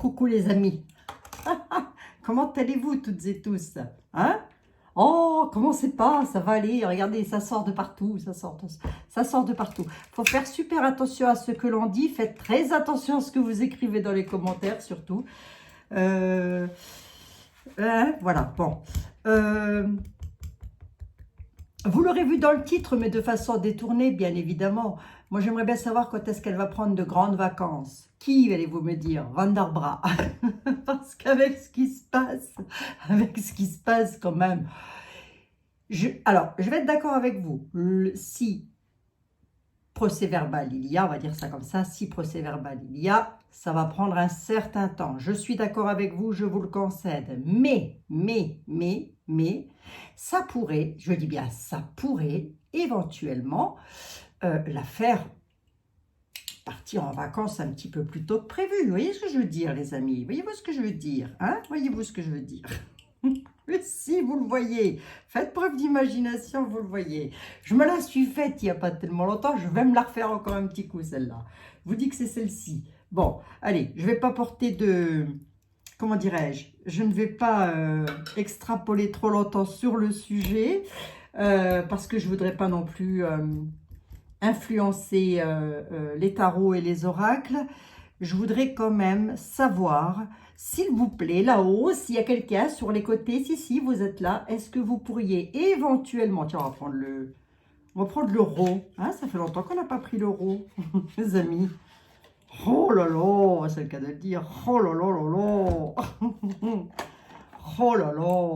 Coucou les amis. Comment allez-vous toutes et tous? Hein? Oh, comment c'est pas? Ça va aller. Regardez, ça sort de partout. Ça sort de partout. Faut faire super attention à ce que l'on dit. Faites très attention à ce que vous écrivez dans les commentaires, surtout. Voilà, bon. Vous l'aurez vu dans le titre, mais de façon détournée, bien évidemment. Moi, j'aimerais bien savoir quand est-ce qu'elle va prendre de grandes vacances. Qui, allez-vous me dire? Van der Bra. Parce qu'avec ce qui se passe quand même. Alors, je vais être d'accord avec vous. Si procès-verbal il y a, on va dire ça comme ça, si procès-verbal il y a, ça va prendre un certain temps. Je suis d'accord avec vous, je vous le concède. Mais, ça pourrait, je dis bien ça pourrait, éventuellement, la faire partir en vacances un petit peu plus tôt que prévu. Vous voyez ce que je veux dire, les amis? Voyez-vous ce que je veux dire, hein? Voyez-vous ce que je veux dire? Mais si, vous le voyez, faites preuve d'imagination, vous le voyez. Je me la suis faite il n'y a pas tellement longtemps, je vais me la refaire encore un petit coup, celle-là. Je vous dis que c'est celle-ci. Bon, allez, je ne vais pas porter de... Comment dirais-je? Je ne vais pas extrapoler trop longtemps sur le sujet, parce que je ne voudrais pas non plus influencer les tarots et les oracles. Je voudrais quand même savoir... S'il vous plaît, là-haut, s'il y a quelqu'un sur les côtés, si, vous êtes là, est-ce que vous pourriez éventuellement... Tiens, on va prendre l'euro. Hein, ça fait longtemps qu'on n'a pas pris l'euro, les amis. Oh là là, c'est le cas de le dire. Oh là là là là. Oh là là.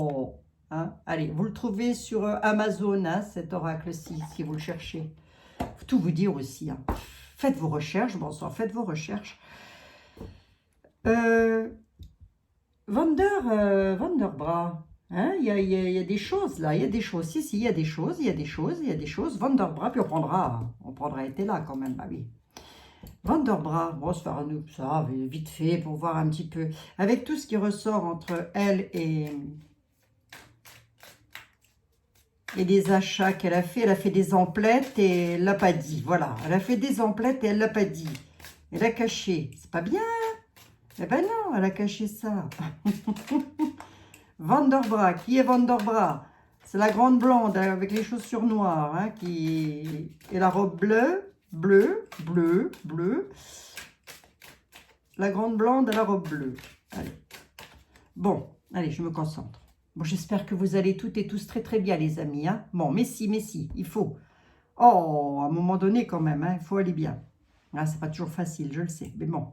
Hein, allez, vous le trouvez sur Amazon, hein, cet oracle-ci, si vous le cherchez. Faut tout vous dire aussi. Hein. Faites vos recherches, bonsoir, faites vos recherches. Van der Bra, hein, il y a des choses là, il y a des choses, si, il y a des choses, Van der Bra, puis on prendra été là quand même, bah oui. Van der Bra, bon, se faire ça, vite fait, pour voir un petit peu, avec tout ce qui ressort entre elle et les achats qu'elle a fait des emplettes et elle l'a pas dit, voilà, elle a fait des emplettes et elle l'a pas dit, elle a caché, c'est pas bien. Eh ben non, elle a caché ça. Van der Bra, qui est Van der Bra? C'est la grande blonde avec les chaussures noires, hein, et la robe bleue. La grande blonde et la robe bleue. Allez. Bon, allez, je me concentre. Bon, j'espère que vous allez toutes et tous très très bien, les amis. Hein. Bon, mais si, il faut. Oh, à un moment donné quand même, hein, il faut aller bien. Ah, c'est pas toujours facile, je le sais, mais bon.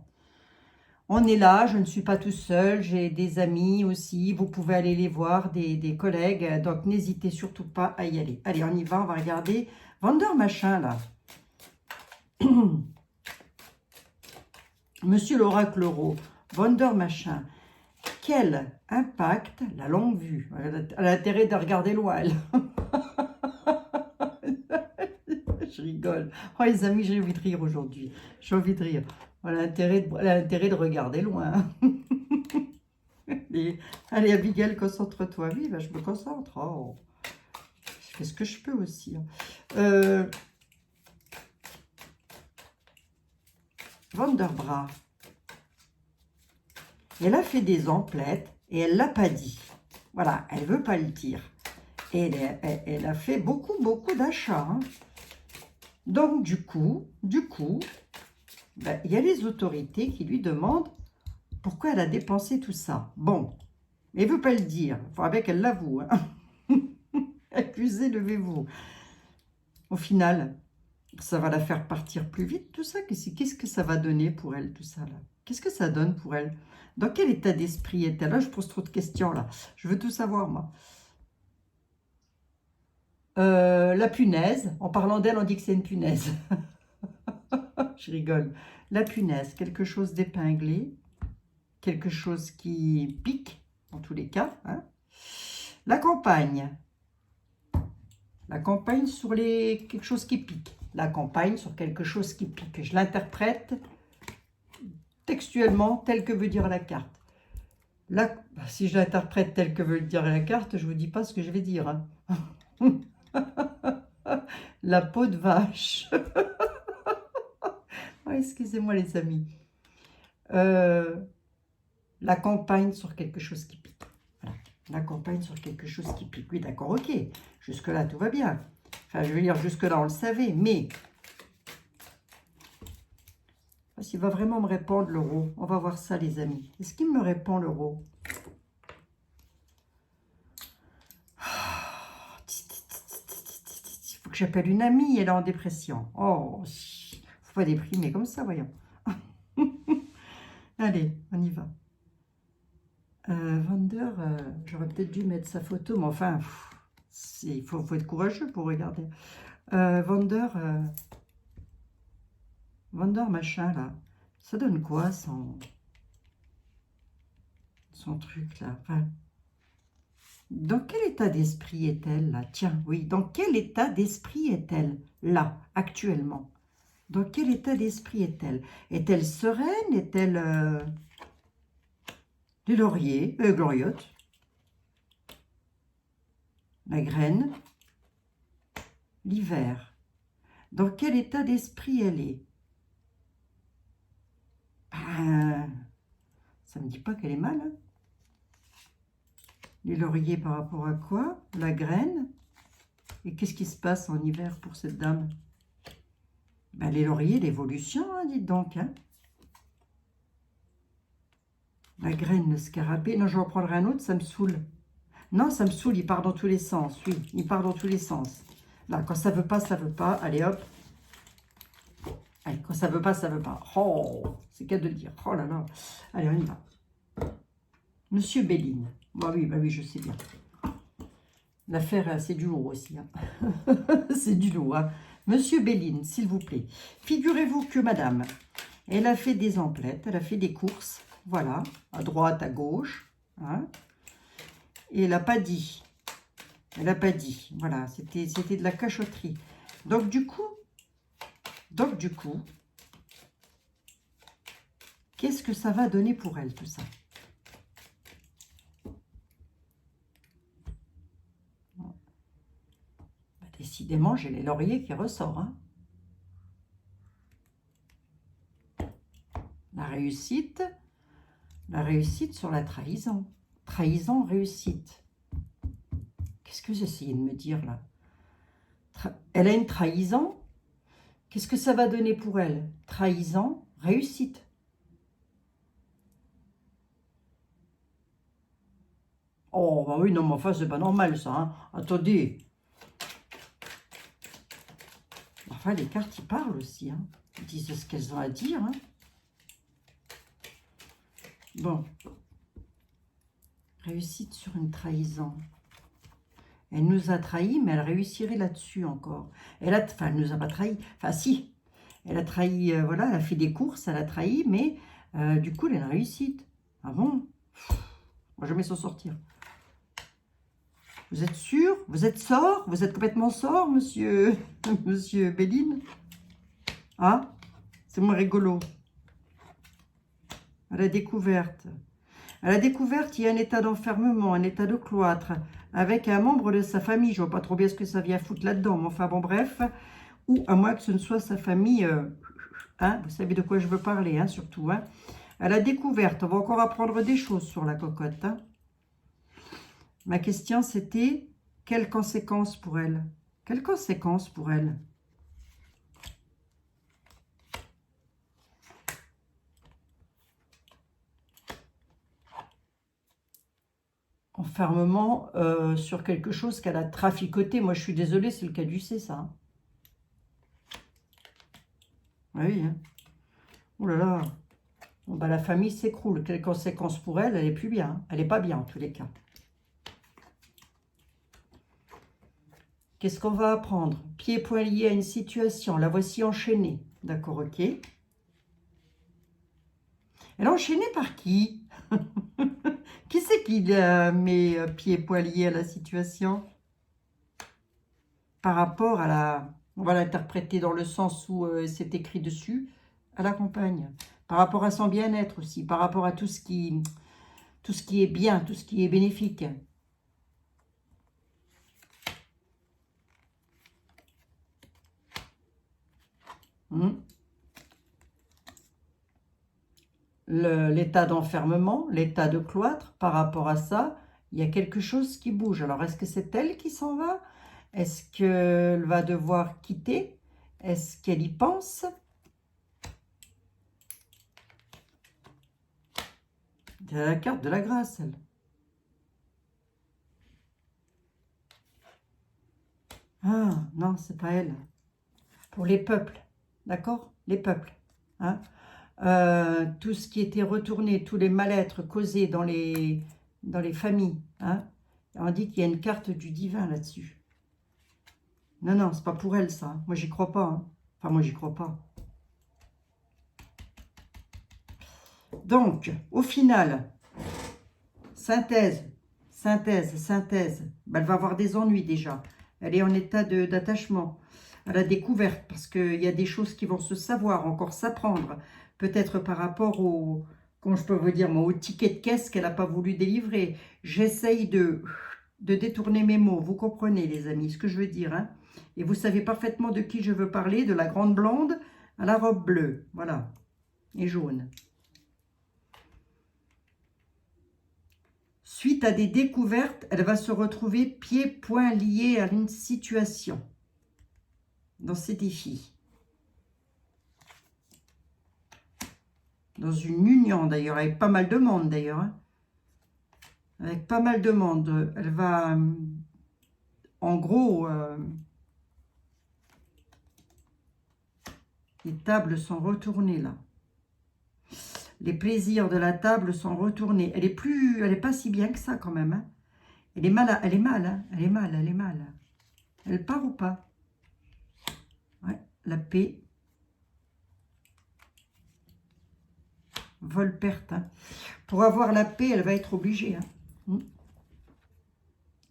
On est là, je ne suis pas tout seul, j'ai des amis aussi, vous pouvez aller les voir, des collègues, donc n'hésitez surtout pas à y aller. Allez, on y va, on va regarder. Vendeur machin, là. Monsieur l'oracle euro, vendeur machin. Quel impact, la longue vue, elle a l'intérêt de regarder loin, elle. Je rigole. Oh les amis, j'ai envie de rire aujourd'hui. J'ai envie de rire. Elle a intérêt de regarder loin. Allez, Abigail, concentre-toi. Oui, ben, je me concentre. Oh. Je fais ce que je peux aussi. Hein. Van der Bra. Elle a fait des emplettes et elle ne l'a pas dit. Voilà, elle ne veut pas le dire. Et elle a fait beaucoup d'achats. Hein. Donc, du coup, ben, il y a les autorités qui lui demandent pourquoi elle a dépensé tout ça. Bon, mais elle ne veut pas le dire. Il faudra bien qu'elle l'avoue. Hein. Accusez, levez-vous. Au final, ça va la faire partir plus vite, tout ça. Qu'est-ce que ça va donner pour elle, tout ça, là? Qu'est-ce que ça donne pour elle? Dans quel état d'esprit est-elle? Là, je pose trop de questions, là. Je veux tout savoir, moi. La punaise. En parlant d'elle, on dit que c'est une punaise. Je rigole. La punaise, quelque chose d'épinglé. Quelque chose qui pique, en tous les cas. Hein. La campagne. La campagne sur quelque chose qui pique. La campagne sur quelque chose qui pique. Je l'interprète textuellement tel que veut dire la carte. Là, si je l'interprète tel que veut dire la carte, je ne vous dis pas ce que je vais dire. Hein. La peau de vache. Oh, excusez-moi les amis. l'accompagne sur quelque chose qui pique. Voilà, l'accompagne sur quelque chose qui pique. Oui, d'accord, ok. Jusque-là, tout va bien. Enfin, je veux dire, jusque-là, on le savait, mais... S'il va vraiment me répondre, l'euro. On va voir ça, les amis. Est-ce qu'il me répond, l'euro? Il faut que j'appelle une amie, elle est en dépression. Oh, faut pas déprimer comme ça, voyons. Allez, on y va. Vendeur, j'aurais peut-être dû mettre sa photo, mais enfin, il faut être courageux pour regarder. Vendeur, vendeur machin, là. Ça donne quoi, son truc, là? Enfin, dans quel état d'esprit est-elle, là? Tiens, oui, dans quel état d'esprit est-elle, là, actuellement? Dans quel état d'esprit est-elle? Est-elle sereine? Est-elle... des lauriers, gloriotes, la graine, l'hiver. Dans quel état d'esprit elle est? Ben, ça ne me dit pas qu'elle est mal. Hein. Les lauriers par rapport à quoi? La graine. Et qu'est-ce qui se passe en hiver pour cette dame? Ben, les lauriers, l'évolution, hein, dites donc. Hein. La graine, le scarabée. Non, je vais en prendre un autre, ça me saoule. Non, ça me saoule, il part dans tous les sens. Oui, il part dans tous les sens. Là, quand ça veut pas, ça veut pas. Allez, hop. Allez, quand ça veut pas, ça veut pas. Oh, c'est qu'à de le dire. Oh là là. Allez, on y va. Monsieur Béline. Bah oui, je sais bien. L'affaire, c'est du lourd aussi. Hein. C'est du lourd. Hein. Monsieur Béline, s'il vous plaît. Figurez-vous que madame, elle a fait des emplettes, elle a fait des courses. Voilà, à droite, à gauche. Hein. Et elle n'a pas dit. Elle n'a pas dit. Voilà, c'était de la cachotterie. Donc du coup, qu'est-ce que ça va donner pour elle, tout ça? Décidément, j'ai les lauriers qui ressortent. Hein. La réussite sur la trahison. Trahison, réussite. Qu'est-ce que j'essayais de me dire là? Elle a une trahison. Qu'est-ce que ça va donner pour elle? Trahison, réussite. Oh, bah oui, non, mais enfin, c'est pas normal ça. Hein. Attendez. Enfin, les cartes, ils parlent aussi. Hein. Ils disent ce qu'elles ont à dire. Hein. Bon. Réussite sur une trahison. Elle nous a trahis, mais elle réussirait là-dessus encore. Enfin, elle nous a pas trahis. Enfin, si. Elle a trahi, voilà, elle a fait des courses, elle a trahi, mais du coup, elle a une réussite. Ah bon? On va jamais s'en sortir. Vous êtes sûr? Vous êtes sort? Vous êtes complètement sort, monsieur, monsieur Béline? Ah, c'est moins rigolo. À la découverte. À la découverte, il y a un état d'enfermement, un état de cloître, avec un membre de sa famille. Je vois pas trop bien ce que ça vient foutre là-dedans, mais enfin bon, bref. Ou à moins que ce ne soit sa famille, hein, vous savez de quoi je veux parler, hein, surtout. Hein. À la découverte, on va encore apprendre des choses sur la cocotte. Hein. Ma question, c'était, quelles conséquences pour elle? Quelles conséquences pour elle? Enfermement sur quelque chose qu'elle a traficoté. Moi, je suis désolée, c'est le caducée, ça. Hein. Oui, hein. Oh là là. Bon, bah, la famille s'écroule. Quelles conséquences pour elle? Elle n'est plus bien. Hein. Elle n'est pas bien, en tous les cas. Qu'est-ce qu'on va apprendre? Pieds et poings liés à une situation. La voici enchaînée. D'accord, ok. Elle est enchaînée par qui? Qui c'est qui met pieds et poings liés à la situation? Par rapport à la... On va l'interpréter dans le sens où c'est écrit dessus, à la compagne. Par rapport à son bien-être aussi. Par rapport à tout ce qui est bien, tout ce qui est bénéfique. l'état d'enfermement, l'état de cloître. Par rapport à ça, il y a quelque chose qui bouge. Alors, est-ce que c'est elle qui s'en va? Est-ce qu'elle va devoir quitter? Est-ce qu'elle y pense? C'est la carte de la grâce, elle. Ah, non, c'est pas elle. Pour les peuples, d'accord? Les peuples. Hein? Tout ce qui était retourné, tous les mal-être causés dans les familles. Hein? On dit qu'il y a une carte du divin là-dessus. Non, non, c'est pas pour elle, ça. Moi, j'y crois pas. Hein. Enfin, moi, j'y crois pas. Donc, au final, synthèse, ben, elle va avoir des ennuis déjà. Elle est en état d'attachement à la découverte parce qu'il y a des choses qui vont se savoir, encore s'apprendre. Peut-être par rapport au, comment je peux vous dire, moi, au ticket de caisse qu'elle n'a pas voulu délivrer. J'essaye de détourner mes mots. Vous comprenez, les amis, ce que je veux dire. Hein? Et vous savez parfaitement de qui je veux parler, de la grande blonde à la robe bleue. Voilà. Et jaune. Suite à des découvertes, elle va se retrouver pieds-poings liés à une situation dans ces défis. Dans une union d'ailleurs, avec pas mal de monde d'ailleurs. Hein. Avec pas mal de monde. Elle va, en gros, les tables sont retournées là. Les plaisirs de la table sont retournés. Elle est pas si bien que ça quand même. Hein. Elle est mal, hein. Elle est mal. Elle part ou pas? Ouais, la paix. Vol-perte. Hein. Pour avoir la paix, elle va être obligée. Hein.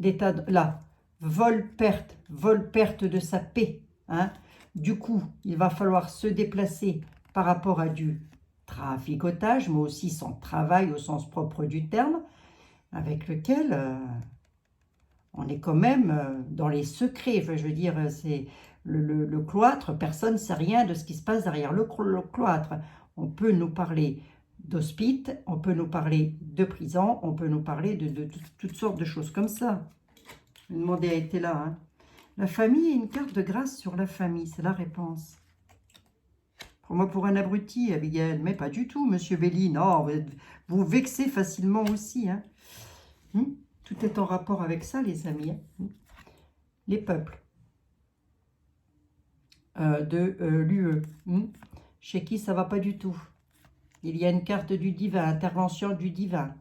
L'état là. Vol-perte de sa paix. Hein. Du coup, il va falloir se déplacer par rapport à du traficotage, mais aussi son travail au sens propre du terme, avec lequel on est quand même dans les secrets. Enfin, je veux dire, c'est le cloître, personne ne sait rien de ce qui se passe derrière le cloître. On peut nous parler d'hospice, on peut nous parler de prison, on peut nous parler de toutes sortes de choses comme ça. Le monde a été là. Hein. La famille, une carte de grâce sur la famille, c'est la réponse. Prends-moi pour un abruti, Abigail, mais pas du tout, Monsieur Belli. Non, vous vexez facilement aussi. Hein. Tout est en rapport avec ça, les amis. Hein. Les peuples de l'UE. Chez qui ça va pas du tout. Il y a une carte du divin, intervention du divin.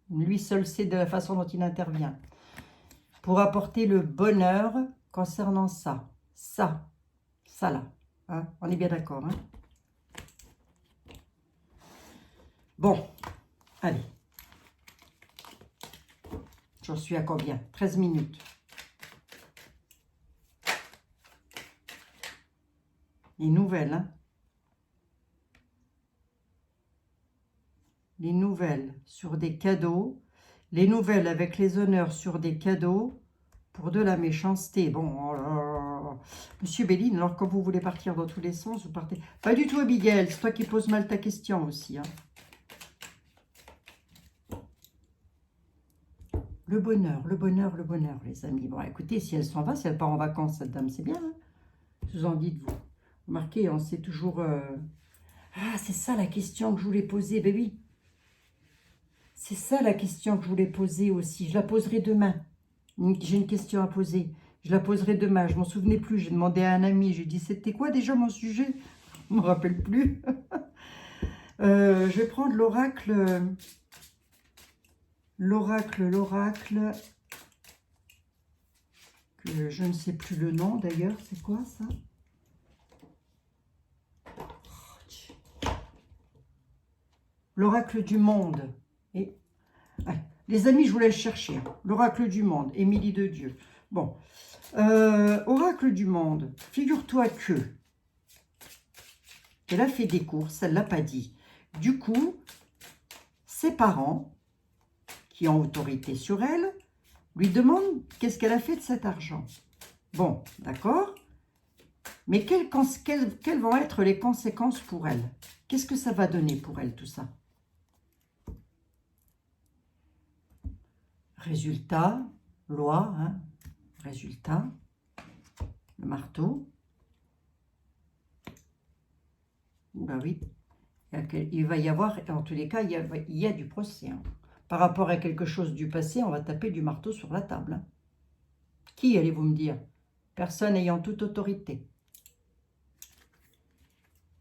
Lui seul sait de la façon dont il intervient. Pour apporter le bonheur concernant ça. Ça là. Hein. On est bien d'accord. Hein. Bon, allez. J'en suis à combien? 13 minutes. Les nouvelles, hein. Les nouvelles sur des cadeaux. Les nouvelles avec les honneurs sur des cadeaux pour de la méchanceté. Bon, oh là là. Monsieur Béline, alors quand vous voulez partir dans tous les sens, vous partez... Pas du tout, Abigail, c'est toi qui poses mal ta question aussi. Hein. Le bonheur, les amis. Bon, écoutez, si elle s'en va, si elle part en vacances, cette dame, c'est bien. Hein. Je vous en dites, vous. Remarquez, on sait toujours... Ah, c'est ça la question que je voulais poser, ben oui. C'est ça la question que je voulais poser aussi. Je la poserai demain. J'ai une question à poser. Je la poserai demain. Je ne m'en souvenais plus. J'ai demandé à un ami. J'ai dit, c'était quoi déjà mon sujet? Je ne me rappelle plus. Je vais prendre l'oracle... L'oracle, que je ne sais plus le nom d'ailleurs, c'est quoi ça? L'oracle du monde. Et, allez, les amis, je vous laisse chercher. L'oracle du monde, Émilie de Dieu. Bon, oracle du monde, figure-toi que elle a fait des courses, elle ne l'a pas dit. Du coup, ses parents... qui ont autorité sur elle, lui demande qu'est-ce qu'elle a fait de cet argent. Bon, d'accord. Mais quelles vont être les conséquences pour elle? Qu'est-ce que ça va donner pour elle, tout ça? Résultat, loi, hein, résultat, le marteau. Ben oui, il va y avoir, en tous les cas, il y a du procès. Hein. Par rapport à quelque chose du passé, on va taper du marteau sur la table. Hein. Qui allez-vous me dire? Personne ayant toute autorité.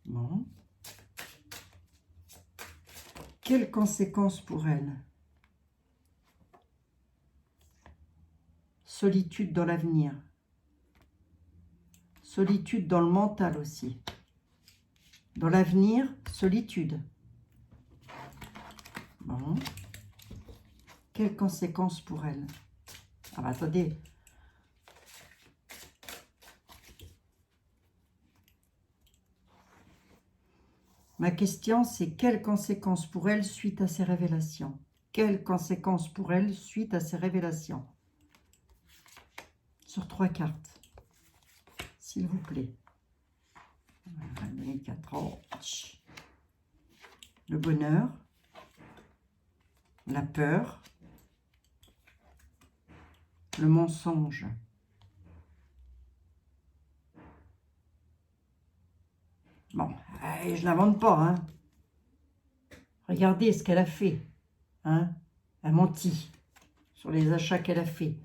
Bon. Quelles conséquences pour elle? Solitude dans l'avenir. Solitude dans le mental aussi. Dans l'avenir, solitude. Bon. Quelles conséquences pour elle? Ah bah attendez. Ma question, c'est quelles conséquences pour elle suite à ces révélations? Quelles conséquences pour elle suite à ces révélations? Sur 3 cartes, s'il vous plaît. Les 4. Oh. Le bonheur, la peur, le mensonge. Bon, je n'invente pas, hein. Regardez ce qu'elle a fait, hein. Elle a menti sur les achats qu'elle a fait.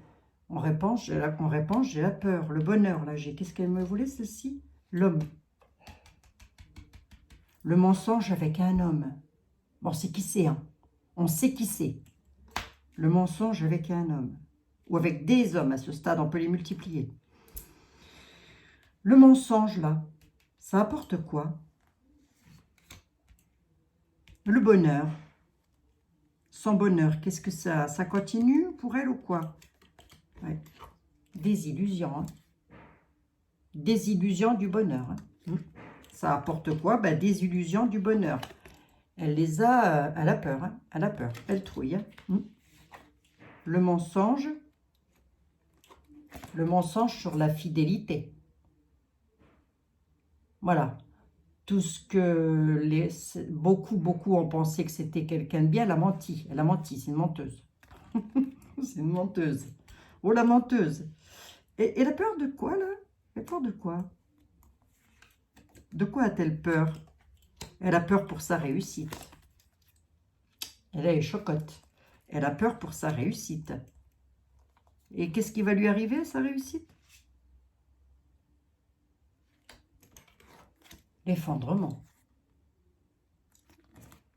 On réponse, j'ai la peur. Le bonheur, là, qu'est-ce qu'elle me voulait, celle-ci? L'homme. Le mensonge avec un homme. Bon, c'est qui c'est, hein. On sait qui c'est. Le mensonge avec un homme. Ou avec des hommes, à ce stade, on peut les multiplier. Le mensonge, là, ça apporte quoi? Le bonheur. Son bonheur, qu'est-ce que ça continue pour elle ou quoi? Ouais. Des illusions. Hein. Des illusions du bonheur. Hein. Ça apporte quoi? Ben, des illusions du bonheur. Elle les a, elle a peur. Hein. Elle a peur. Elle trouille. Hein. Le mensonge sur la fidélité. Voilà. Tout ce que beaucoup ont pensé que c'était quelqu'un de bien, elle a menti. Elle a menti, c'est une menteuse. C'est une menteuse. Oh, la menteuse. Et elle a peur de quoi, là? Elle a peur de quoi? De quoi a-t-elle peur? Elle a peur pour sa réussite. Elle est chocotte. Elle a peur pour sa réussite. Et qu'est-ce qui va lui arriver à sa réussite? L'effondrement.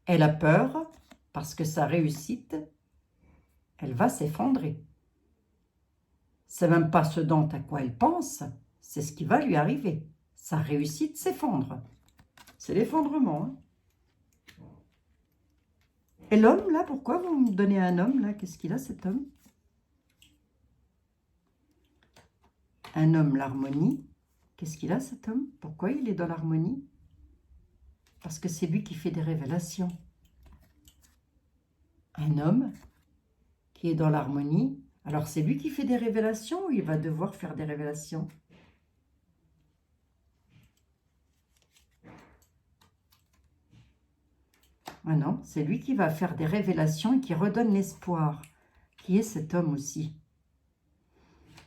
Elle a peur parce que sa réussite, elle va s'effondrer. C'est même pas ce dont à quoi elle pense, c'est ce qui va lui arriver. Sa réussite s'effondre. C'est l'effondrement. Hein. Et l'homme, là, pourquoi vous me donnez un homme, là? Qu'est-ce qu'il a, cet homme? Un homme, l'harmonie. Qu'est-ce qu'il a, cet homme? Pourquoi il est dans l'harmonie? Parce que c'est lui qui fait des révélations. Un homme qui est dans l'harmonie, alors c'est lui qui fait des révélations ou il va devoir faire des révélations? Ah non, c'est lui qui va faire des révélations et qui redonne l'espoir. Qui est cet homme aussi?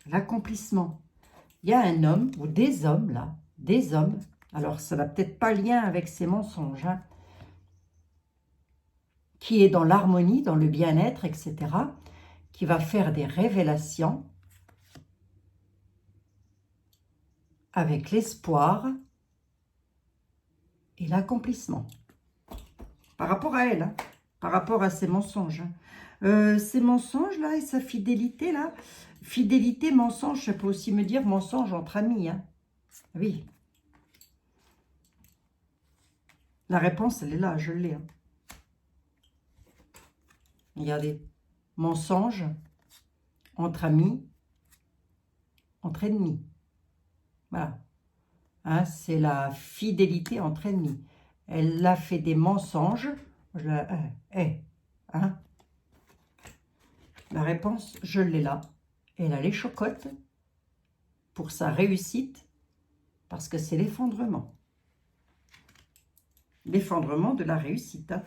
L'accomplissement. Il y a un homme, ou des hommes là, des hommes, alors ça n'a peut-être pas lien avec ses mensonges, hein, qui est dans l'harmonie, dans le bien-être, etc., qui va faire des révélations avec l'espoir et l'accomplissement. Par rapport à elle, hein, par rapport à ses mensonges. Ces mensonges-là et sa fidélité-là, fidélité, mensonge, ça peut aussi me dire mensonge entre amis. Hein. Oui. La réponse, elle est là, je l'ai. Hein. Regardez. Mensonge entre amis, entre ennemis. Voilà. Hein, c'est la fidélité entre ennemis. Elle a fait des mensonges. Hein. La réponse, je l'ai là. Elle a les chocottes pour sa réussite parce que c'est l'effondrement. L'effondrement de la réussite. Hein.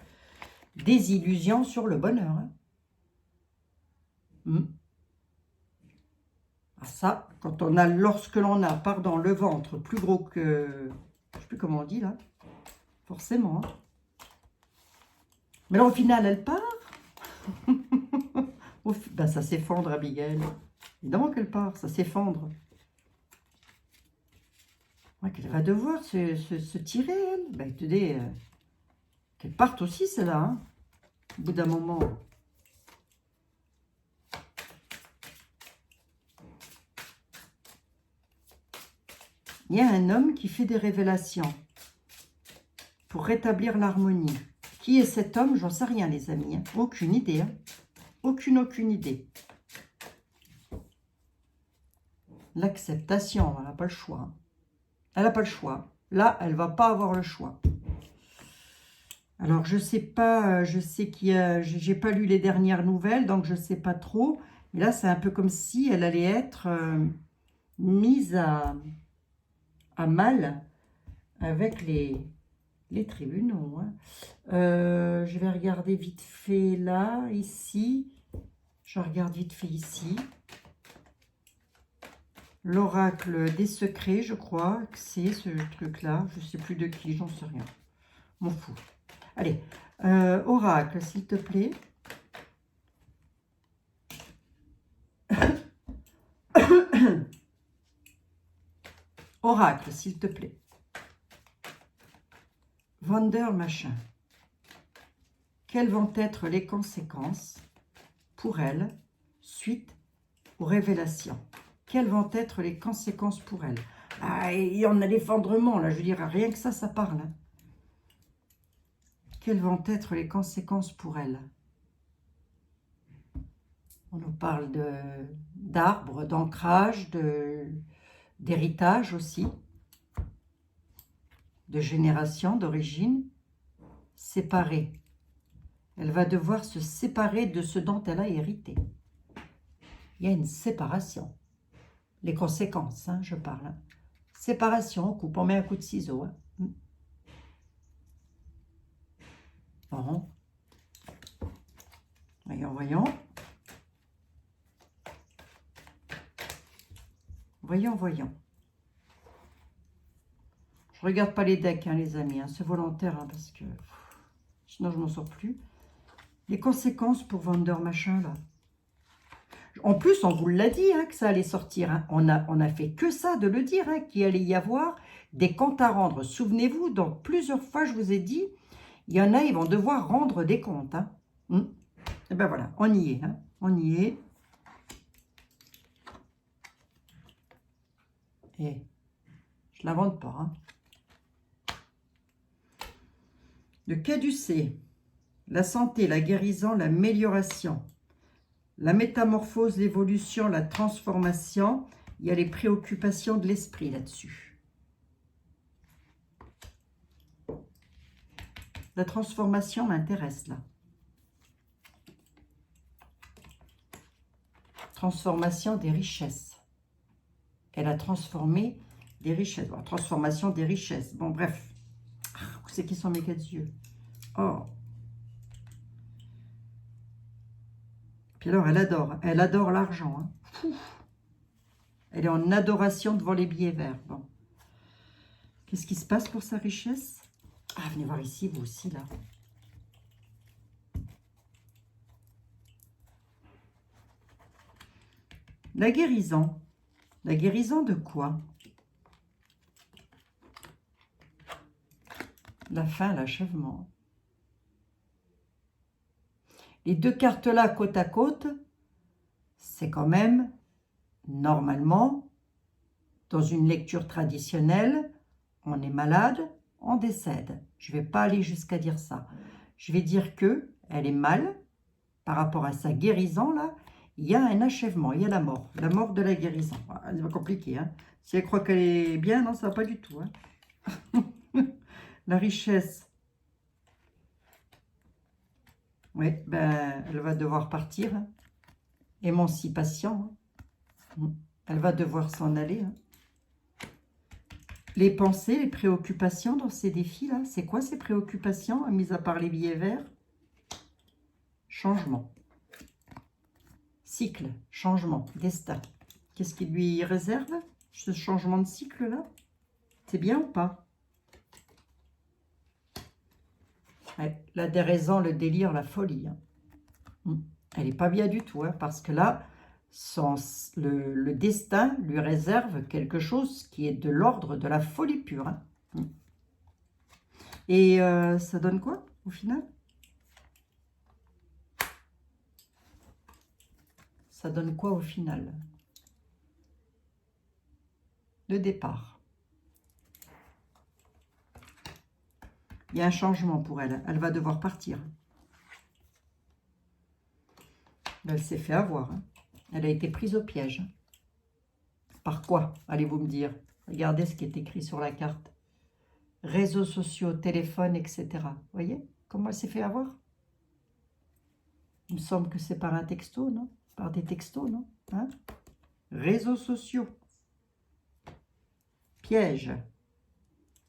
Des illusions sur le bonheur. Hein. Ah, ça, quand on a, lorsque l'on a, pardon, le ventre plus gros que, je sais plus comment on dit là, forcément. Hein. Mais là, au final, elle part. Ben, ça s'effondre, Abigail. Évidemment qu'elle part, ça s'effondre. Ouais, qu'elle va devoir se tirer, elle. Ben, écoutez, qu'elle parte aussi, celle-là, hein, au bout d'un moment. Il y a un homme qui fait des révélations pour rétablir l'harmonie. Qui est cet homme? J'en sais rien, les amis. Hein. Aucune idée. Hein. Aucune idée. L'acceptation, elle n'a pas le choix. Elle n'a pas le choix. Là, elle ne va pas avoir le choix. Alors, je sais pas, je sais qu'il y a, j'ai pas lu les dernières nouvelles, donc je sais pas trop. Mais là, c'est un peu comme si elle allait être mise à mal avec les tribunaux. Hein. Je vais regarder vite fait là, ici. Je regarde vite fait ici. L'oracle des secrets, je crois que c'est ce truc-là. Je ne sais plus de qui, j'en sais rien. M'en fous. Allez, oracle, s'il te plaît. Oracle, s'il te plaît. Vendeur machin. Quelles vont être les conséquences pour elle suite aux révélations? Quelles vont être les conséquences pour elle? Ah, il y en a l'effondrement, là, je veux dire, rien que ça parle. Hein. Quelles vont être les conséquences pour elle? On nous parle d'arbres, d'ancrage, d'héritage aussi, de génération, d'origine, séparée. Elle va devoir se séparer de ce dont elle a hérité. Il y a une séparation. Les conséquences, hein, je parle. Hein. Séparation, on coupe, on met un coup de ciseau. Hein. Bon. Voyons. Voyons. Je regarde pas les decks, hein, les amis. Hein. C'est volontaire, hein, parce que sinon je m'en sors plus. Les conséquences pour vendeur machin, là. En plus, on vous l'a dit, hein, que ça allait sortir. Hein. On a fait que ça de le dire, hein, qu'il allait y avoir des comptes à rendre. Souvenez-vous, donc plusieurs fois, je vous ai dit, il y en a, ils vont devoir rendre des comptes. Hein. Et ben voilà, on y est. Hein. On y est. Et je ne l'invente pas. Hein. Le caducée, la santé, la guérison, l'amélioration, la métamorphose, l'évolution, la transformation. Il y a les préoccupations de l'esprit là-dessus. La transformation m'intéresse là. Transformation des richesses. Elle a transformé des richesses. Bon, transformation des richesses. Bon, bref. Où c'est qui sont mes 4 yeux? Oh. Puis alors, elle adore l'argent. Hein. Elle est en adoration devant les billets verts. Bon. Qu'est-ce qui se passe pour sa richesse? Ah, venez voir ici, vous aussi, là. La guérison. La guérison de quoi? La fin, l'achèvement. Les 2 cartes-là, côte à côte, c'est quand même, normalement, dans une lecture traditionnelle, on est malade, on décède. Je ne vais pas aller jusqu'à dire ça. Je vais dire que elle est mal, par rapport à sa guérison, là, il y a un achèvement, il y a la mort de la guérison. C'est pas compliqué, hein. Si elle croit qu'elle est bien, non, ça va pas du tout. Hein. La richesse. Oui, ben, elle va devoir partir. Hein. Émancipation. Hein. Elle va devoir s'en aller. Hein. Les pensées, les préoccupations dans ces défis-là, c'est quoi ces préoccupations, mis à part les billets verts? Changement. cycle, changement, destin. Qu'est-ce qu'il lui réserve, ce changement de cycle-là? C'est bien ou pas? Ouais, la déraison, le délire, la folie. Hein. Elle n'est pas bien du tout, hein, parce que là, le destin lui réserve quelque chose qui est de l'ordre de la folie pure. Hein. Et ça donne quoi, au final? Ça donne quoi, au final? Le départ. Il y a un changement pour elle. Elle va devoir partir. Elle s'est fait avoir. Hein. Elle a été prise au piège. Par quoi, allez-vous me dire? Regardez ce qui est écrit sur la carte. Réseaux sociaux, téléphone, etc. Vous voyez comment elle s'est fait avoir? Il me semble que c'est par un texto, non? Par des textos, non? Hein? Réseaux sociaux. Piège.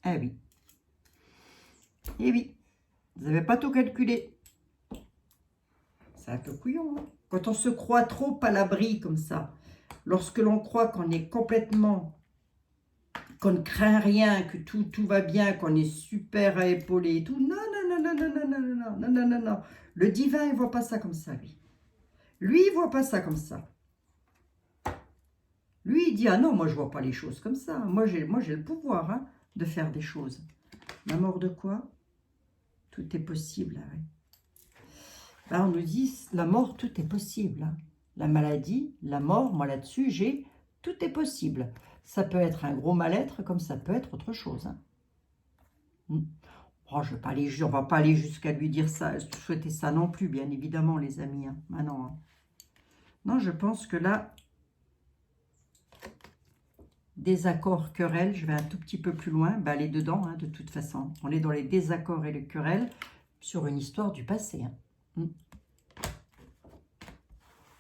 Ah oui. Eh oui. Vous n'avez pas tout calculé. C'est un peu couillon, hein? Quand on se croit trop à l'abri comme ça, lorsque l'on croit qu'on est complètement, qu'on ne craint rien, que tout va bien, qu'on est super à épauler et tout. Non, non, non, non, non, non, non, non, non, non, non, non. Le divin, il ne voit pas ça comme ça, lui. Lui, il ne voit pas ça comme ça. Lui, il dit, ah non, moi, je ne vois pas les choses comme ça. Moi, j'ai le pouvoir hein, de faire des choses. La mort de quoi? Tout est possible. Hein. Là, on nous dit, la mort, tout est possible. Hein. La maladie, la mort, moi là-dessus, j'ai tout est possible. Ça peut être un gros mal-être, comme ça peut être autre chose. Hein. Oh, je vais pas aller, on va pas aller jusqu'à lui dire ça, souhaiter ça non plus, bien évidemment, les amis. Hein. Ah non, hein. Non, je pense que là, désaccords, querelles, je vais un tout petit peu plus loin, ben, elle est dedans, hein, de toute façon. On est dans les désaccords et les querelles sur une histoire du passé. Hein.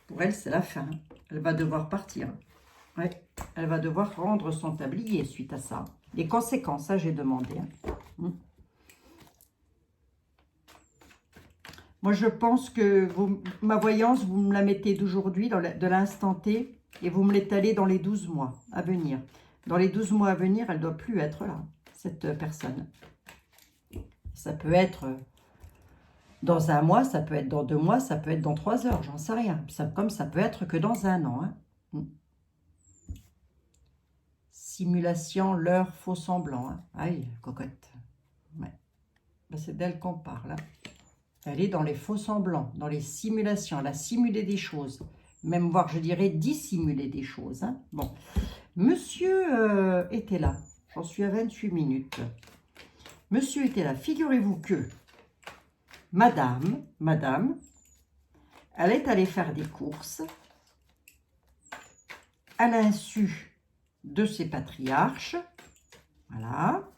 Pour elle, c'est la fin. Hein. Elle va devoir partir. Ouais. Elle va devoir rendre son tablier suite à ça. Les conséquences, ça j'ai demandé. Hein. Moi, je pense que ma voyance, vous me la mettez d'aujourd'hui, de l'instant T, et vous me l'étalez dans les 12 mois à venir. Dans les 12 mois à venir, elle ne doit plus être là, cette personne. Ça peut être dans un mois, ça peut être dans 2 mois, ça peut être dans 3 heures, j'en sais rien. Comme ça peut être que dans un an. Hein. Simulation, leurre, faux semblant. Hein. Aïe, cocotte. Ouais. Ben, c'est d'elle qu'on parle. Hein. Elle est dans les faux semblants, dans les simulations. Elle a simulé des choses. Même voire, je dirais, dissimuler des choses. Hein. Bon. Monsieur était là. J'en suis à 28 minutes. Monsieur était là. Figurez-vous que madame, elle est allée faire des courses à l'insu de ses patriarches. Voilà.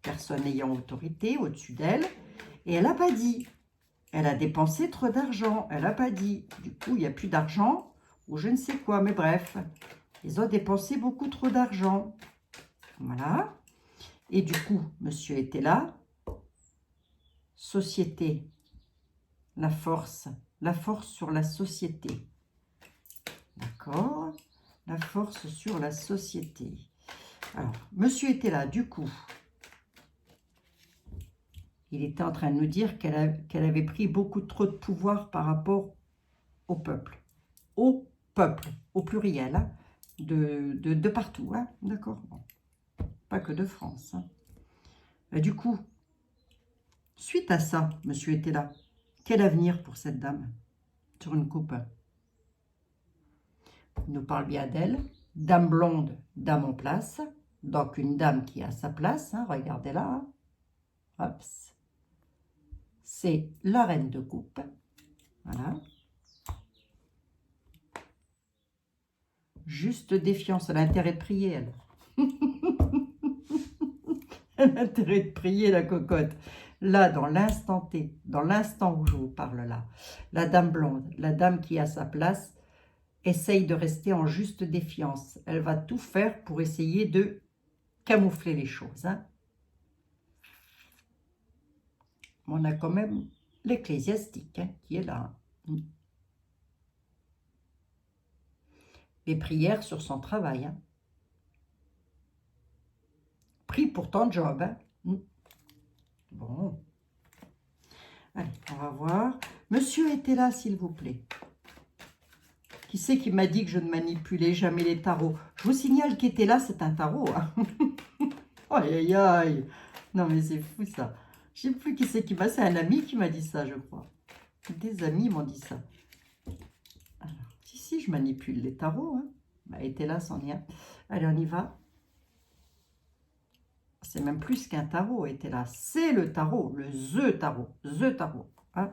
Personne ayant autorité au-dessus d'elle. Et elle n'a pas dit. Elle a dépensé trop d'argent. Elle n'a pas dit. Du coup, il n'y a plus d'argent ou je ne sais quoi. Mais bref, ils ont dépensé beaucoup trop d'argent. Voilà. Et du coup, monsieur était là. Société. La force sur la société. D'accord? La force sur la société. Alors, monsieur était là. Du coup, il était en train de nous dire qu'elle avait pris beaucoup trop de pouvoir par rapport au peuple. Au peuple, au pluriel, hein, de partout. Hein, d'accord, bon. Pas que de France. Hein. Et du coup, suite à ça, monsieur était là. Quel avenir pour cette dame sur une coupe? Il nous parle bien d'elle. Dame blonde, dame en place. Donc une dame qui a sa place. Hein, regardez-la. Hein. Hop. C'est la reine de coupe. Voilà. Juste défiance. Elle a intérêt de prier, elle. Elle a intérêt de prier, la cocotte. Là, dans l'instant T, dans l'instant où je vous parle là, la dame blonde, la dame qui a sa place, essaye de rester en juste défiance. Elle va tout faire pour essayer de camoufler les choses. Hein. On a quand même l'ecclésiastique hein, qui est là. Les prières sur son travail. Hein. Prie pour ton job. Hein. Bon. Allez, on va voir. Monsieur était là, s'il vous plaît. Qui c'est qui m'a dit que je ne manipulais jamais les tarots? Je vous signale qu'était là, c'est un tarot. Hein. Aïe, aïe, aïe. Non, mais c'est fou, ça. Je ne sais plus qui c'est qui m'a... C'est un ami qui m'a dit ça, je crois. Des amis m'ont dit ça. Alors, si, je manipule les tarots. Hein. Bah, était là, c'en est un. Allez, on y va. C'est même plus qu'un tarot, était là. C'est le tarot, le The Tarot. The Tarot. Hein.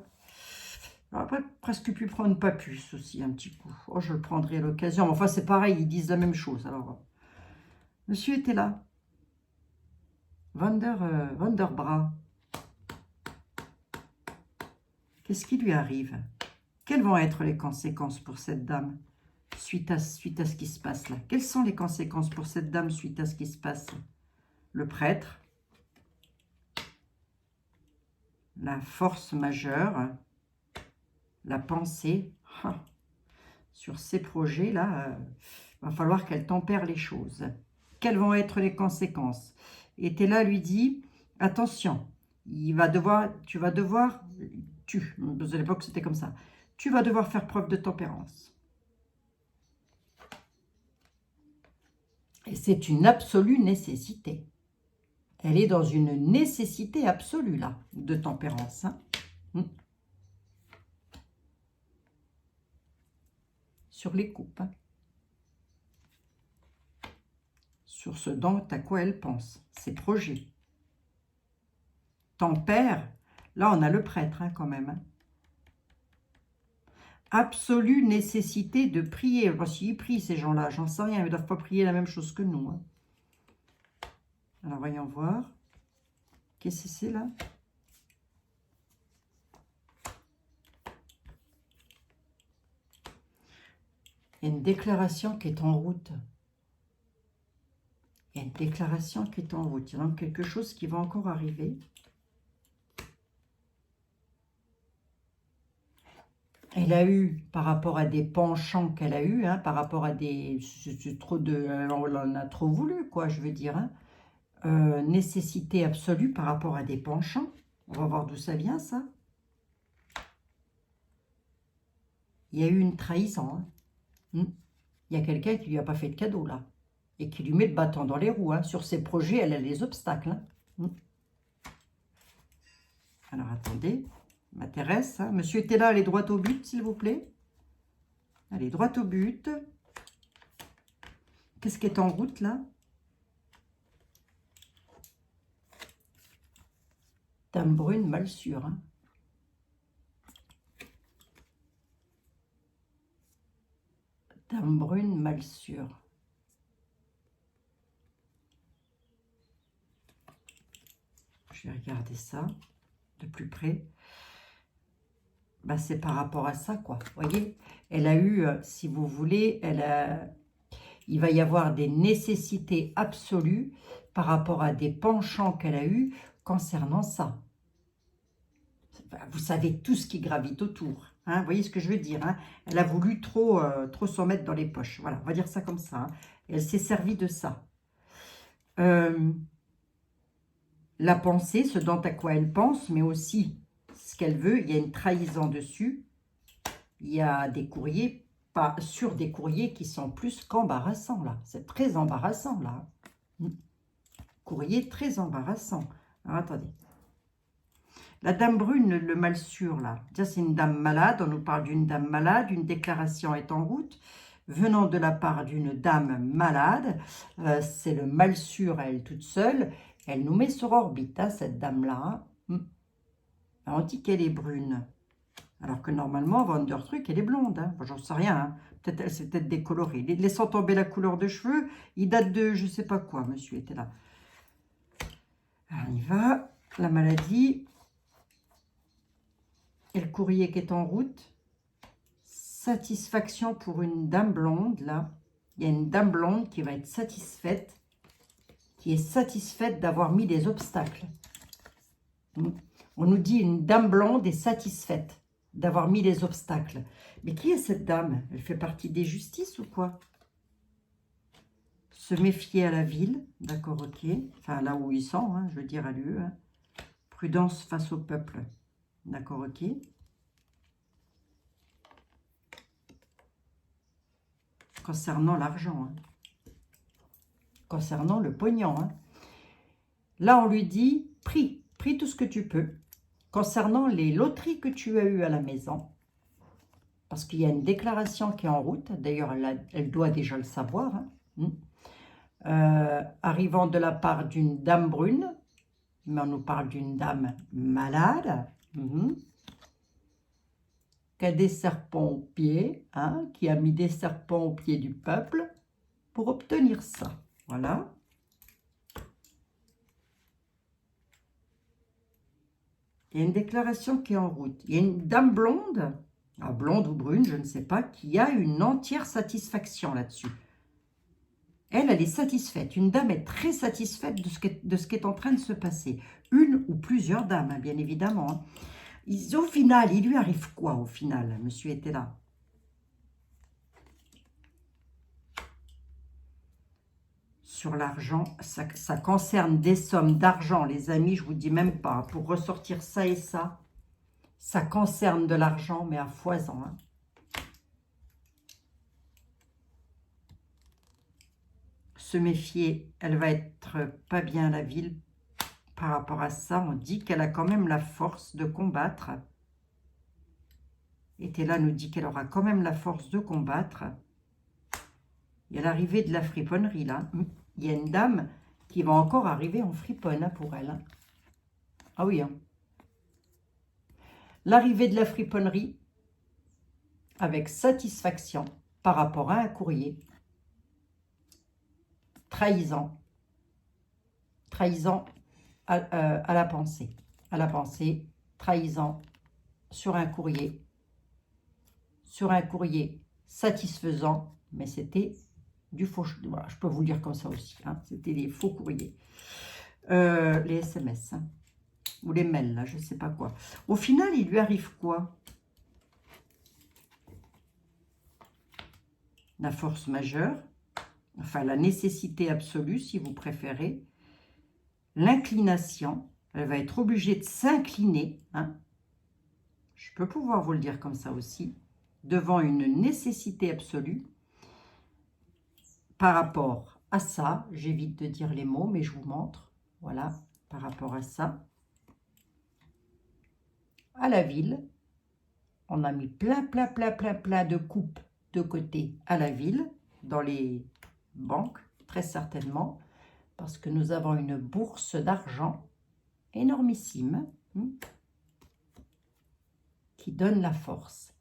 Alors après, presque pu prendre Papus aussi, un petit coup. Oh, je le prendrai à l'occasion. Enfin, c'est pareil, ils disent la même chose. Alors, monsieur était là. Vanderbra. Qu'est-ce qui lui arrive? Quelles vont être les conséquences pour cette dame suite à ce qui se passe là? Quelles sont les conséquences pour cette dame suite à ce qui se passe? Le prêtre. La force majeure. La pensée. Sur ces projets-là, il va falloir qu'elle tempère les choses. Quelles vont être les conséquences? Et Théla lui dit, attention, tu vas devoir, à l'époque c'était comme ça, tu vas devoir faire preuve de tempérance. Et c'est une absolue nécessité. Elle est dans une nécessité absolue, là, de tempérance. Hein. Sur les coupes. Hein. Sur ce dont à quoi elle pense, ses projets. Tempère, là on a le prêtre hein, quand même. Hein. Absolue nécessité de prier. Bon, s'ils prient ces gens-là, j'en sais rien, ils ne doivent pas prier la même chose que nous. Hein. Alors voyons voir. Qu'est-ce que c'est là? Il y a une déclaration qui est en route. Il y a une déclaration qui est en route. Il y a donc quelque chose qui va encore arriver. Elle a eu, par rapport à des penchants qu'elle a eu, hein, par rapport à des... on en a trop voulu, quoi, je veux dire. Hein. Nécessité absolue par rapport à des penchants. On va voir d'où ça vient, ça. Il y a eu une trahison. Hein. Il y a quelqu'un qui ne lui a pas fait de cadeau, là. Et qui lui met le bâton dans les roues. Hein. Sur ses projets, elle a les obstacles. Hein. Alors, attendez. M'intéresse. Hein. Monsieur était là, allez droit au but, s'il vous plaît. Allez, droit au but. Qu'est-ce qui est en route, là? Dame brune, mal sûre. Hein. Dame brune, mal sûre. Je vais regarder ça de plus près. Ben, c'est par rapport à ça, quoi. Vous voyez, elle a eu, si vous voulez, il va y avoir des nécessités absolues par rapport à des penchants qu'elle a eus concernant ça. Vous savez tout ce qui gravite autour. Hein, vous voyez ce que je veux dire hein. Elle a voulu trop s'en mettre dans les poches. Voilà, on va dire ça comme ça. Hein. Elle s'est servie de ça. La pensée, ce dont à quoi elle pense, mais aussi ce qu'elle veut. Il y a une trahison dessus. Il y a des courriers, pas sur des courriers qui sont plus qu'embarrassants, là. C'est très embarrassant, là. Courrier très embarrassant. Alors, attendez. La dame brune, le mal sûr, là. C'est une dame malade. On nous parle d'une dame malade. Une déclaration est en route. Venant de la part d'une dame malade. C'est le mal sûr à elle toute seule. Elle nous met sur orbite, hein, cette dame-là. Hein. On dit qu'elle est brune. Alors que normalement, Vandertruc, elle est blonde. Hein. J'en sais rien. Hein. Elle s'est peut-être décolorée. Laissant tomber la couleur de cheveux, il date de je ne sais pas quoi. Monsieur était là. Alors, on y va. La maladie. Et le courrier qui est en route. Satisfaction pour une dame blonde, là. Il y a une dame blonde qui va être satisfaite. Qui est satisfaite d'avoir mis des obstacles. On nous dit une dame blonde est satisfaite d'avoir mis des obstacles. Mais qui est cette dame? Elle fait partie des justices ou quoi? Se méfier à la ville, d'accord, ok. Enfin, là où ils sont, hein, je veux dire à l'UE. Hein. Prudence face au peuple, d'accord, ok. Concernant l'argent, hein. Concernant le pognon. Hein. Là, on lui dit, prie tout ce que tu peux. Concernant les loteries que tu as eues à la maison, parce qu'il y a une déclaration qui est en route, d'ailleurs, elle doit déjà le savoir, hein. Arrivant de la part d'une dame brune, mais on nous parle d'une dame malade, qui a des serpents aux pieds, hein, qui a mis des serpents aux pieds du peuple pour obtenir ça. Voilà. Il y a une déclaration qui est en route. Il y a une dame blonde, blonde ou brune, je ne sais pas, qui a une entière satisfaction là-dessus. Elle est satisfaite. Une dame est très satisfaite de ce qui est en train de se passer. Une ou plusieurs dames, hein, bien évidemment. Hein. Au final, il lui arrive quoi au final, monsieur était là? Sur l'argent, ça concerne des sommes d'argent, les amis, je vous dis même pas. Pour ressortir ça et ça concerne de l'argent, mais à foison. Hein. Se méfier, elle va être pas bien à la ville par rapport à ça. On dit qu'elle a quand même la force de combattre. Et Théla nous dit qu'elle aura quand même la force de combattre. Il y a l'arrivée de la friponnerie là. Il y a une dame qui va encore arriver en friponne hein, pour elle. Hein. Ah oui. Hein. L'arrivée de la friponnerie avec satisfaction par rapport à un courrier. Trahison. Trahison à la pensée. À la pensée. Trahison sur un courrier. Sur un courrier satisfaisant. Mais c'était du faux. Voilà, je peux vous le dire comme ça aussi. Hein, c'était des faux courriers. Les SMS. Hein, ou les mails, là, je ne sais pas quoi. Au final, il lui arrive quoi? La force majeure. Enfin, la nécessité absolue, si vous préférez. L'inclination. Elle va être obligée de s'incliner. Hein, je peux pouvoir vous le dire comme ça aussi. Devant une nécessité absolue. Par rapport à ça, j'évite de dire les mots, mais je vous montre. Voilà, par rapport à ça. À la ville, on a mis plein de coupes de côté à la ville, dans les banques, très certainement, parce que nous avons une bourse d'argent énormissime qui donne la force.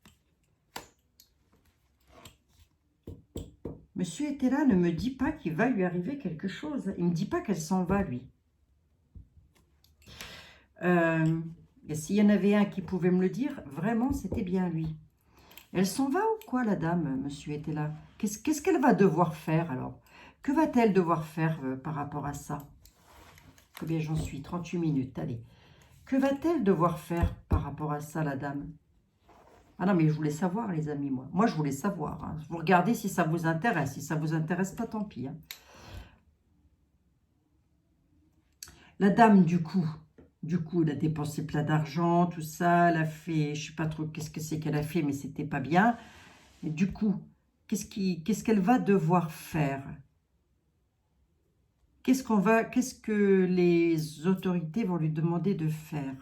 Monsieur était là, ne me dit pas qu'il va lui arriver quelque chose. Il ne me dit pas qu'elle s'en va, lui. Et s'il y en avait un qui pouvait me le dire, vraiment, c'était bien lui. Elle s'en va ou quoi, la dame, monsieur était là? Qu'est-ce qu'elle va devoir faire, alors? Que va-t-elle devoir faire par rapport à ça? Combien j'en suis? 38 minutes, allez. Que va-t-elle devoir faire par rapport à ça, la dame? Ah non, mais je voulais savoir, les amis, moi. Moi, je voulais savoir. Hein. Vous regardez si ça vous intéresse. Si ça vous intéresse pas, tant pis. Hein. La dame, du coup, elle a dépensé plein d'argent, tout ça. Elle a fait, je sais pas trop qu'est-ce que c'est qu'elle a fait, mais c'était pas bien. Et du coup, qu'est-ce qu'elle va devoir faire? Qu'est-ce que les autorités vont lui demander de faire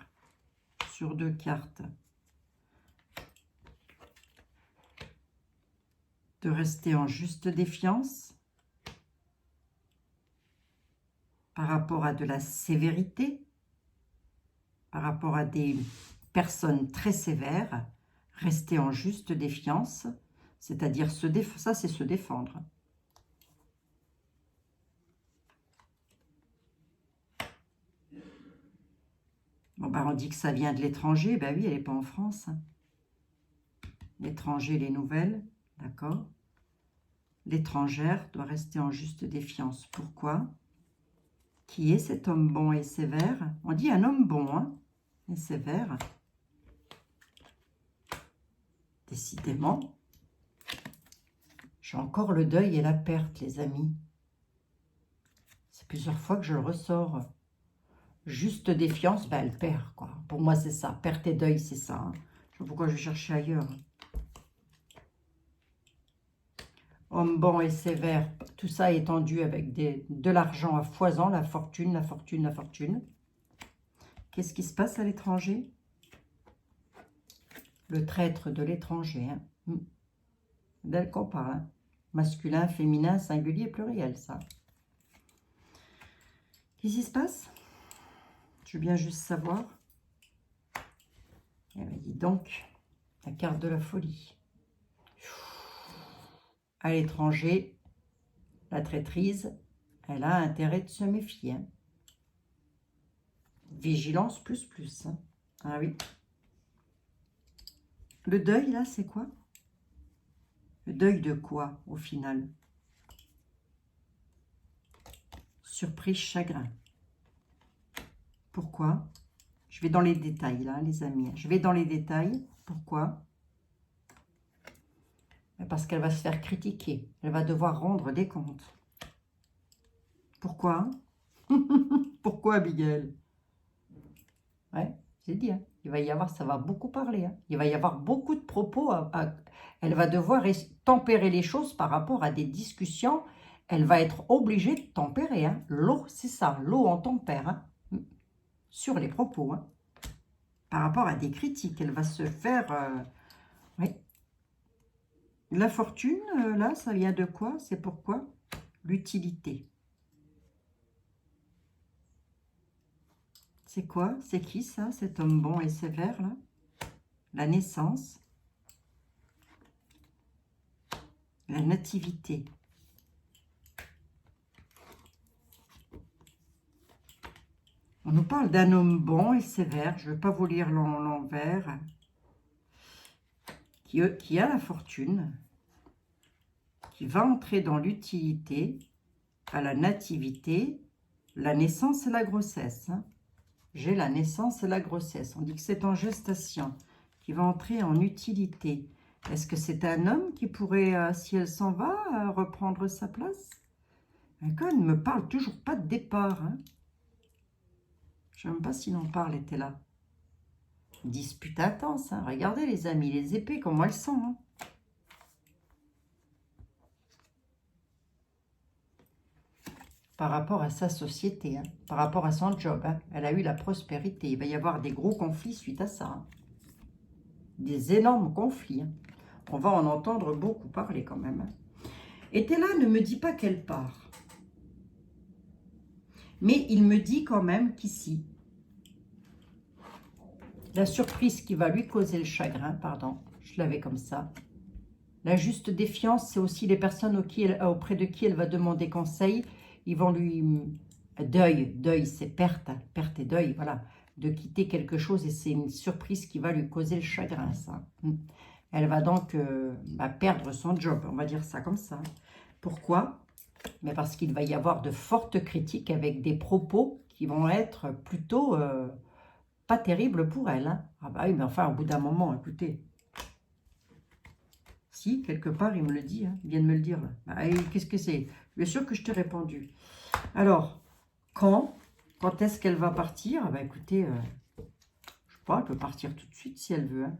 sur 2 cartes? De rester en juste défiance par rapport à de la sévérité, par rapport à des personnes très sévères, rester en juste défiance, c'est-à-dire ça c'est se défendre. Bon, on dit que ça vient de l'étranger, ben oui, elle n'est pas en France. L'étranger, les nouvelles, d'accord. L'étrangère doit rester en juste défiance. Pourquoi? Qui est cet homme bon et sévère? On dit un homme bon hein, et sévère. Décidément, j'ai encore le deuil et la perte, les amis. plusieurs fois que je le ressors. Juste défiance, ben elle perd, quoi. Pour moi, c'est ça. Perte et deuil, c'est ça. Hein. Je sais pas pourquoi je vais chercher ailleurs. Homme bon et sévère, tout ça étendu avec de l'argent à foison, la fortune, la fortune, la fortune. Qu'est-ce qui se passe à l'étranger? Le traître de l'étranger. Hein. D'elle qu'on parle. Hein. Masculin, féminin, singulier, pluriel, ça. Qu'est-ce qui se passe? Je veux bien juste savoir. Eh bien, dis donc, la carte de la folie. À l'étranger, la traîtrise, elle a intérêt de se méfier. Hein. Vigilance plus plus. Hein. Ah oui. Le deuil, là, c'est quoi? Le deuil de quoi, au final? Surprise, chagrin. Pourquoi? Je vais dans les détails, là, les amis. Je vais dans les détails. Pourquoi? Parce qu'elle va se faire critiquer. Elle va devoir rendre des comptes. Pourquoi? Pourquoi, Abigail? Ouais, j'ai dit, hein. Il va y avoir, ça va beaucoup parler. Hein. Il va y avoir beaucoup de propos. Elle va devoir tempérer les choses par rapport à des discussions. Elle va être obligée de tempérer. Hein. L'eau, c'est ça. L'eau en tempère. Hein. Sur les propos. Hein. Par rapport à des critiques. Elle va se faire... oui. La fortune, là, ça vient de quoi? C'est pourquoi? L'utilité. C'est quoi? C'est qui ça, cet homme bon et sévère là? La naissance. La nativité. On nous parle d'un homme bon et sévère. Je ne vais pas vous lire l'envers. Qui a la fortune. Qui va entrer dans l'utilité. À la nativité. La naissance et la grossesse. Hein. J'ai la naissance et la grossesse. On dit que c'est en gestation, qui va entrer en utilité. Est-ce que c'est un homme qui pourrait, si elle s'en va, reprendre sa place? Quand elle ne me parle toujours pas de départ. Hein. Je ne sais même pas si l'on parle était là. Dispute intense. Hein. Regardez les amis, les épées, comment elles sont. Hein. Par rapport à sa société, hein, par rapport à son job. Hein. Elle a eu la prospérité. Il va y avoir des gros conflits suite à ça. Hein. Des énormes conflits. Hein. On va en entendre beaucoup parler quand même. Hein. Et Tella ne me dit pas qu'elle part. Mais il me dit quand même qu'ici, la surprise qui va lui causer le chagrin, pardon, je l'avais comme ça. La juste défiance, c'est aussi les personnes auprès de qui elle va demander conseil. Ils vont lui... Deuil, c'est perte et deuil, voilà. De quitter quelque chose et c'est une surprise qui va lui causer le chagrin, ça. Elle va donc perdre son job, on va dire ça comme ça. Pourquoi? Mais parce qu'il va y avoir de fortes critiques avec des propos qui vont être plutôt pas terribles pour elle. Hein. Ah bah oui, mais enfin, au bout d'un moment, écoutez... Si, quelque part, il me le dit. Hein. Il vient de me le dire. Bah, qu'est-ce que c'est? Bien sûr que je t'ai répondu. Alors, quand est-ce qu'elle va partir? Bah, écoutez, je sais pas, elle peut partir tout de suite si elle veut. Hein.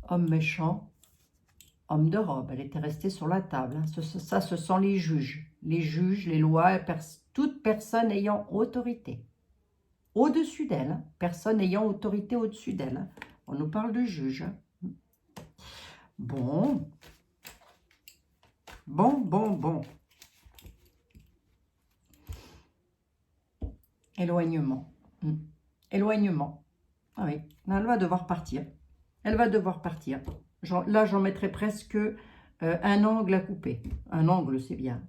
Homme méchant, homme de robe. Elle était restée sur la table. Hein. Ça, ce sont les juges. Les juges, les lois, toute personne ayant autorité. Au-dessus d'elle. Hein. Personne ayant autorité au-dessus d'elle. Hein. On nous parle de juge. Hein. Bon. Bon. Éloignement. Éloignement. Ah oui, elle va devoir partir. Elle va devoir partir. Là, j'en mettrai presque un angle à couper. Un angle, c'est bien.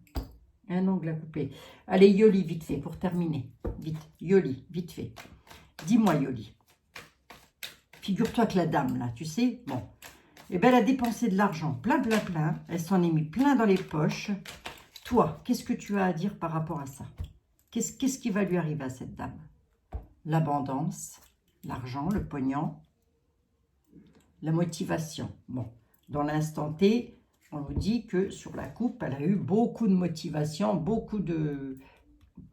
Un angle à couper. Allez, Yoli, vite fait, pour terminer. Vite, Yoli, vite fait. Dis-moi, Yoli. Figure-toi que la dame, là, tu sais, bon, eh bien, elle a dépensé de l'argent, plein. Elle s'en est mis plein dans les poches. Toi, qu'est-ce que tu as à dire par rapport à ça? Qu'est-ce qui va lui arriver à cette dame? L'abondance, l'argent, le pognon, la motivation. Bon, dans l'instant T, On nous dit que sur la coupe, elle a eu beaucoup de motivation, beaucoup de...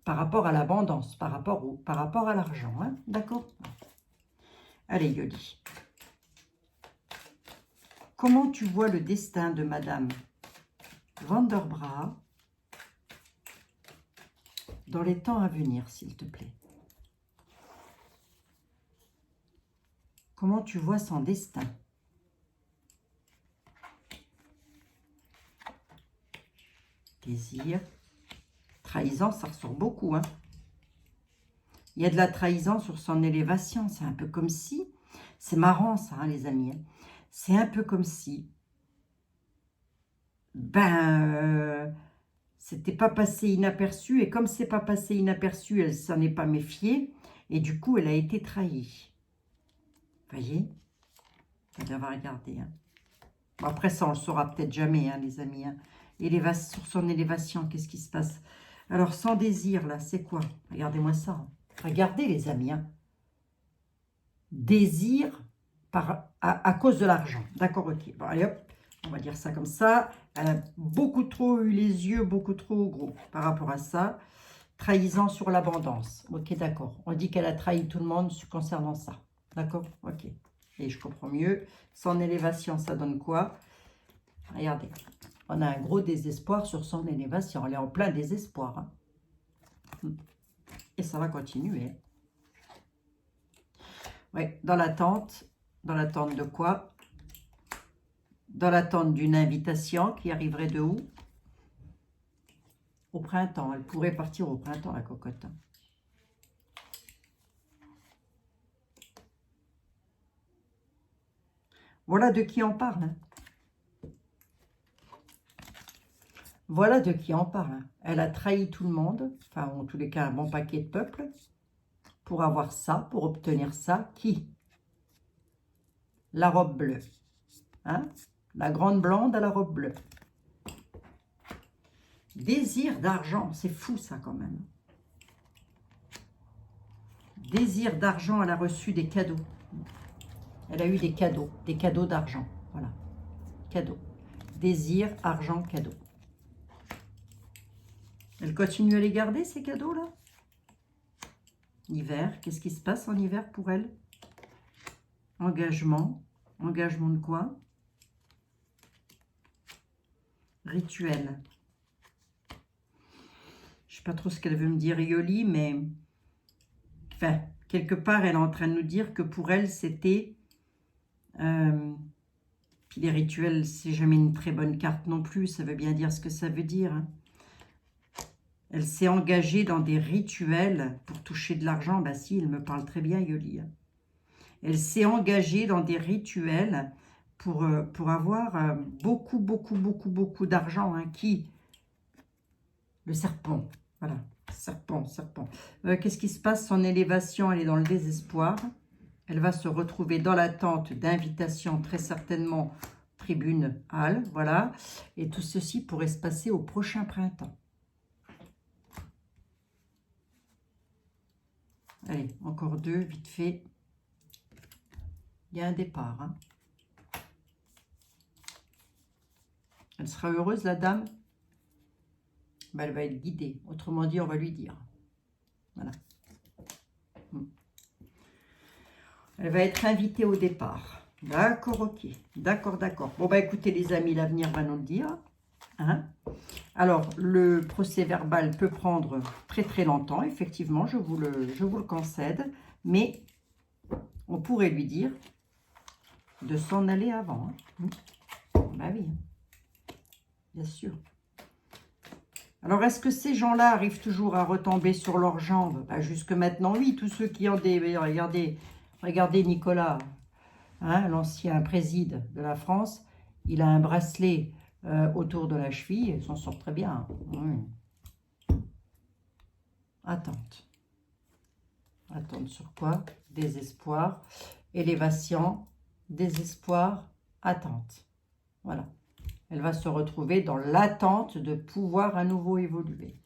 par rapport à l'abondance, par rapport à l'argent. Hein? D'accord? Allez, Yoli. Comment tu vois le destin de Madame Vanderbra dans les temps à venir, s'il te plaît? Comment tu vois son destin? Désir. Trahison, ça ressort beaucoup. Hein. Il y a de la trahison sur son élévation. C'est un peu comme si... C'est marrant ça, hein, les amis. Hein. C'est un peu comme si... c'était pas passé inaperçu. Et comme c'est pas passé inaperçu, elle s'en est pas méfiée. Et du coup, elle a été trahie. Vous voyez? Elle va regarder. Hein. Bon, après, ça, on le saura peut-être jamais, hein, les amis. Hein. Sur son élévation, qu'est-ce qui se passe? Alors, son désir, là, c'est quoi? Regardez-moi ça. Hein. Regardez, les amis. Hein. Désir à cause de l'argent. D'accord, ok. Bon, allez, hop. On va dire ça comme ça. Elle a beaucoup trop eu les yeux, beaucoup trop gros par rapport à ça. Trahison sur l'abondance. Ok, d'accord. On dit qu'elle a trahi tout le monde concernant ça. D'accord? Ok. Et je comprends mieux. Son élévation, ça donne quoi? Regardez. On a un gros désespoir sur son élévation. Elle est en plein désespoir. Hein. Et ça va continuer. Oui, dans l'attente. Dans l'attente de quoi? Dans l'attente d'une invitation qui arriverait de où? Au printemps. Elle pourrait partir au printemps, la cocotte. Voilà de qui on parle. Hein. Voilà de qui on parle. Hein. Elle a trahi tout le monde, enfin en tous les cas un bon paquet de peuple, pour avoir ça, pour obtenir ça. Qui? La robe bleue. Hein? La grande blonde à la robe bleue. Désir d'argent, c'est fou ça quand même. Désir d'argent, elle a reçu des cadeaux. Elle a eu des cadeaux d'argent. Voilà, cadeaux. Désir, argent, cadeau. Elle continue à les garder, ces cadeaux-là? Hiver, qu'est-ce qui se passe en hiver pour elle? Engagement. Engagement de quoi? Rituel. Je ne sais pas trop ce qu'elle veut me dire, Yoli, mais... Enfin, quelque part, elle est en train de nous dire que pour elle, c'était... Puis les rituels, c'est jamais une très bonne carte non plus. Ça veut bien dire ce que ça veut dire. Hein. Elle s'est engagée dans des rituels pour toucher de l'argent. Bah si, il me parle très bien, Yoli. Elle s'est engagée dans des rituels pour avoir beaucoup d'argent. Hein. Qui? Le serpent. Voilà, serpent. Qu'est-ce qui se passe? Son élévation, elle est dans le désespoir. Elle va se retrouver dans l'attente d'invitation, très certainement tribune, halle. Voilà. Et tout ceci pourrait se passer au prochain printemps. Allez, encore deux, vite fait. Il y a un départ. Hein. Elle sera heureuse, la dame? Ben, elle va être guidée. Autrement dit, on va lui dire. Voilà. Elle va être invitée au départ. D'accord, ok. D'accord. Bon, bah écoutez, les amis, l'avenir va nous le dire. Hein? Alors, le procès verbal peut prendre très longtemps, effectivement, je vous le concède, mais on pourrait lui dire de s'en aller avant. Hein. Bah oui, bien sûr. Alors, est-ce que ces gens-là arrivent toujours à retomber sur leurs jambes? Bah, jusque maintenant, oui, tous ceux qui ont des... Regardez Nicolas, hein, l'ancien président de la France, il a un bracelet autour de la cheville, il s'en sort très bien. Oui. Attente. Attente sur quoi? Désespoir, élévation, désespoir, attente. Voilà. Elle va se retrouver dans l'attente de pouvoir à nouveau évoluer.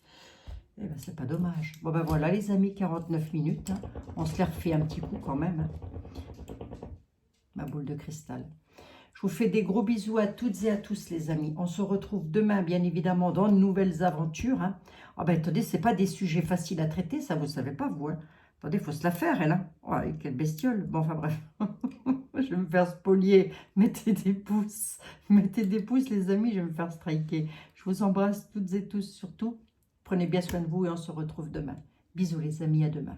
Eh bien, c'est pas dommage. Bon, ben voilà, les amis, 49 minutes. Hein. On se les refait un petit coup quand même. Hein. Ma boule de cristal. Je vous fais des gros bisous à toutes et à tous, les amis. On se retrouve demain, bien évidemment, dans de nouvelles aventures. Hein. Oh ben, attendez, c'est pas des sujets faciles à traiter, ça, vous savez pas, vous. Hein. Attendez, il faut se la faire, elle. Hein. Oh, quelle bestiole. Bon, enfin, bref. Je vais me faire spolier. Mettez des pouces. Mettez des pouces, les amis, je vais me faire striker. Je vous embrasse toutes et tous, surtout. Prenez bien soin de vous et on se retrouve demain. Bisous, les amis, à demain.